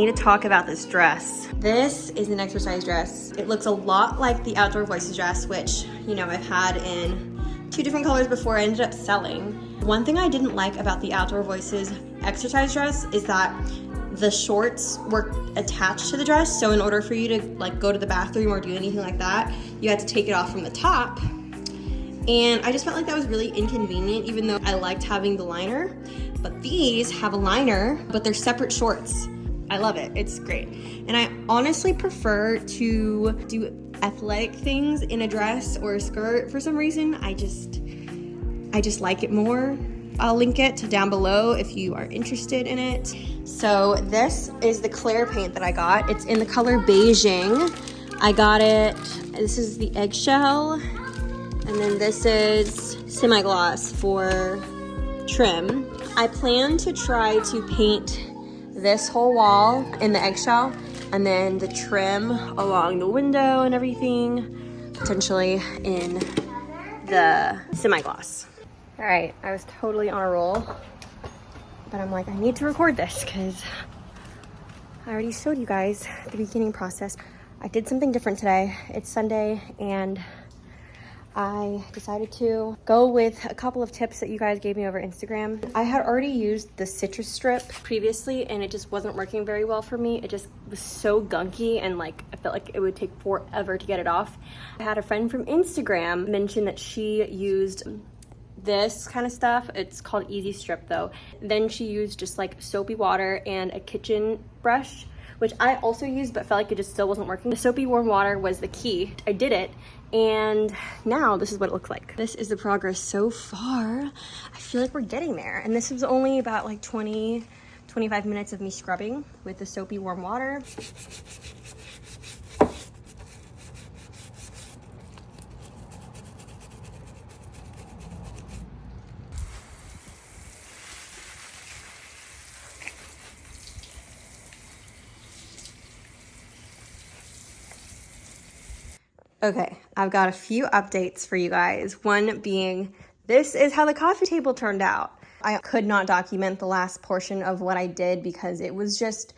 need to talk about this dress. This is an exercise dress. It looks a lot like the Outdoor Voices dress, which, you know, I've had in 2 different colors before. I ended up selling. One thing I didn't like about the Outdoor Voices exercise dress is that the shorts were attached to the dress. So in order for you to like go to the bathroom or do anything like that, you had to take it off from the top. And I just felt like that was really inconvenient, even though I liked having the liner. But these have a liner, but they're separate shorts. I love it, it's great. And I honestly prefer to do athletic things in a dress or a skirt for some reason. I just like it more. I'll link it down below if you are interested in it. So this is the clear paint that I got. It's in the color Beijing. I got it, this is the eggshell, and then this is semi-gloss for trim. I plan to try to paint this whole wall in the eggshell and then the trim along the window and everything, potentially in the semi-gloss. All right, I was totally on a roll, but I'm like, I need to record this because I already showed you guys the beginning process. I did something different today. It's Sunday and I decided to go with a couple of tips that you guys gave me over Instagram. I had already used the citrus strip previously and it just wasn't working very well for me. It just was so gunky and like I felt like it would take forever to get it off. I had a friend from Instagram mention that she used this kind of stuff. It's called Easy Strip though. Then she used just like soapy water and a kitchen brush, which I also used but felt like it just still wasn't working. The soapy warm water was the key. I did it and now this is what it looks like. This is the progress so far. I feel like we're getting there. And this was only about like 20-25 minutes of me scrubbing with the soapy warm water. Okay, I've got a few updates for you guys. One being, this is how the coffee table turned out. I could not document the last portion of what I did because it was just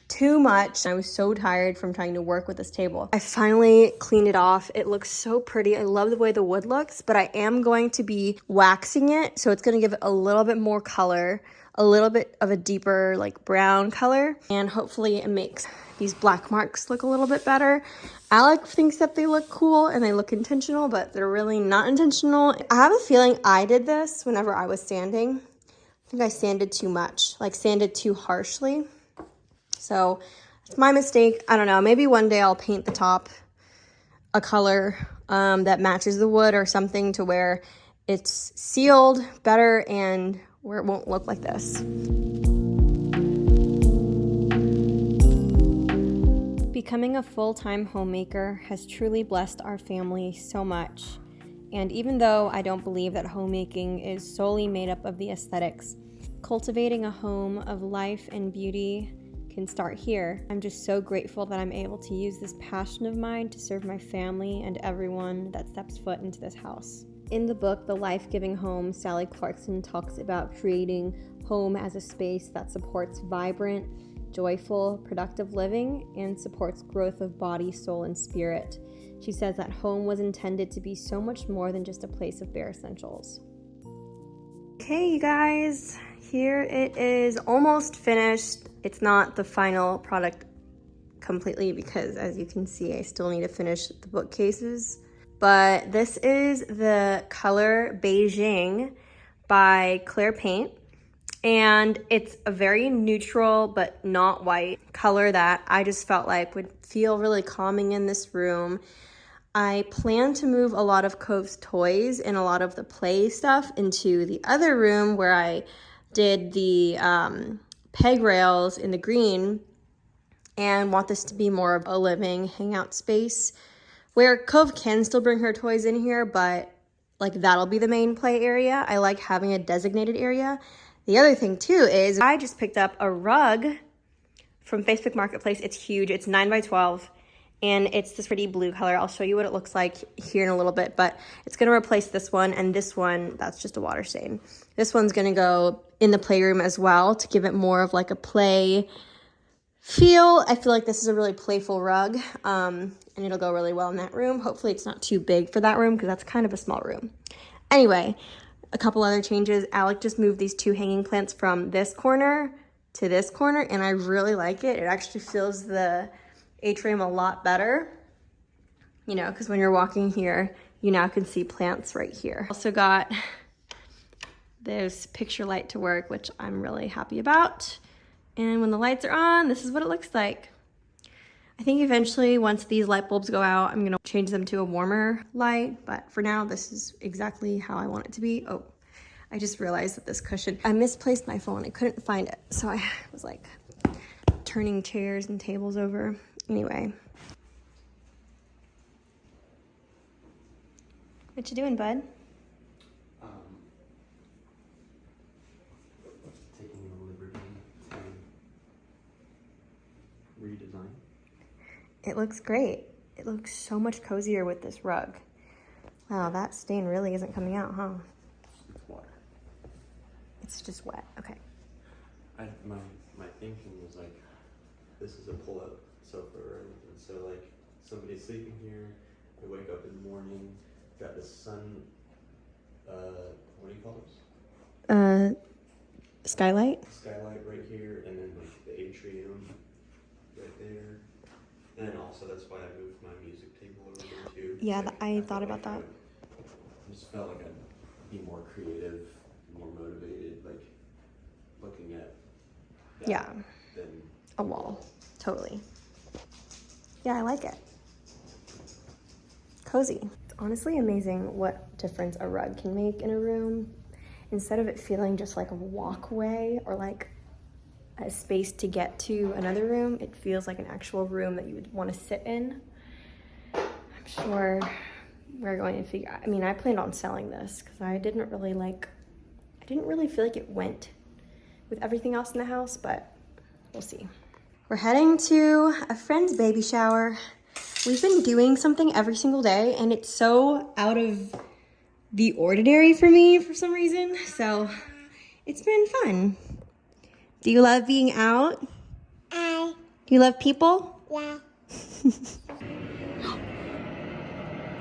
too much. I was so tired from trying to work with this table. I finally cleaned it off. It looks so pretty. I love the way the wood looks, but I am going to be waxing it. So it's gonna give it a little bit more color, a little bit of a deeper like brown color, and hopefully it makes these black marks look a little bit better. Alec thinks that they look cool and they look intentional, but they're really not intentional. I have a feeling I did this whenever I was sanding. I think I sanded too much, like sanded too harshly. So it's my mistake. I don't know, maybe one day I'll paint the top a color that matches the wood or something to where it's sealed better and where it won't look like this. Becoming a full-time homemaker has truly blessed our family so much. And even though I don't believe that homemaking is solely made up of the aesthetics, cultivating a home of life and beauty can start here. I'm just so grateful that I'm able to use this passion of mine to serve my family and everyone that steps foot into this house. In the book, The Life-Giving Home, Sally Clarkson talks about creating home as a space that supports vibrant, joyful, productive living and supports growth of body, soul, and spirit. She says that home was intended to be so much more than just a place of bare essentials. Okay, you guys, here it is, almost finished. It's not the final product completely because, as you can see, I still need to finish the bookcases. But this is the color Beijing by Clear Paint. And it's a very neutral but not white color that I just felt like would feel really calming in this room. I plan to move a lot of Cove's toys and a lot of the play stuff into the other room where I did the peg rails in the green and want this to be more of a living hangout space where Cove can still bring her toys in here, but like that'll be the main play area. I like having a designated area. The other thing too is I just picked up a rug from Facebook Marketplace. It's huge. It's 9 by 12 and it's this pretty blue color. I'll show you what it looks like here in a little bit, but it's going to replace this one, and this one, that's just a water stain. This one's going to go in the playroom as well to give it more of like a play feel. I feel like this is a really playful rug, and it'll go really well in that room. Hopefully it's not too big for that room because that's kind of a small room. Anyway, a couple other changes. Alec just moved these 2 hanging plants from this corner to this corner, and I really like it. It actually fills the atrium a lot better, you know, because when you're walking here, you now can see plants right here. Also got this picture light to work, which I'm really happy about. And when the lights are on, this is what it looks like. I think eventually, once these light bulbs go out, I'm gonna change them to a warmer light, but for now, this is exactly how I want it to be. Oh, I just realized that this cushion, I misplaced my phone. I couldn't find it. So I was like turning chairs and tables over. Anyway. What you doing, bud? Taking the liberty to redesign. It looks great. It looks so much cozier with this rug. Wow, that stain really isn't coming out, huh? It's water. It's just wet, okay. My thinking was like, this is a pull-up sofa, right? And so like, somebody's sleeping here, I wake up in the morning, got the sun, what do you call those? Skylight? Skylight right here, and then like the atrium right there. And then also that's why I moved my music table over there too. Yeah, Like, I thought about that. I just felt like I'd be more creative, more motivated, like looking at that Yeah, than a wall, totally. Yeah, I like it. Cozy. It's honestly amazing what difference a rug can make in a room. Instead of it feeling just like a walkway or like a space to get to another room, it feels like an actual room that you would want to sit in. I'm sure we're going to figure out, I mean, I planned on selling this because I didn't really feel like it went with everything else in the house, but we'll see. We're heading to a friend's baby shower. We've been doing something every single day and it's so out of the ordinary for me for some reason. So it's been fun. Do you love being out? Do you love people? Yeah.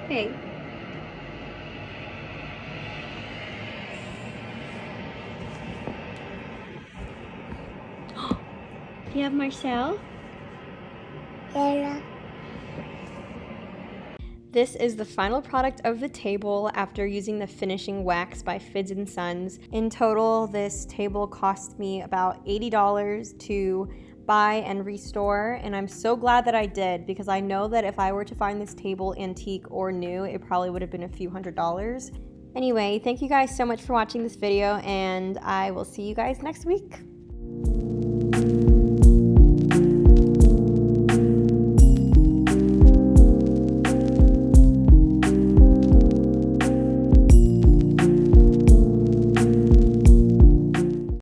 Hey. Do you have Marcel? Yeah. This is the final product of the table after using the finishing wax by Fids & Sons. In total, this table cost me about $80 to buy and restore, and I'm so glad that I did because I know that if I were to find this table antique or new, it probably would have been a few $100s. Anyway, thank you guys so much for watching this video, and I will see you guys next week.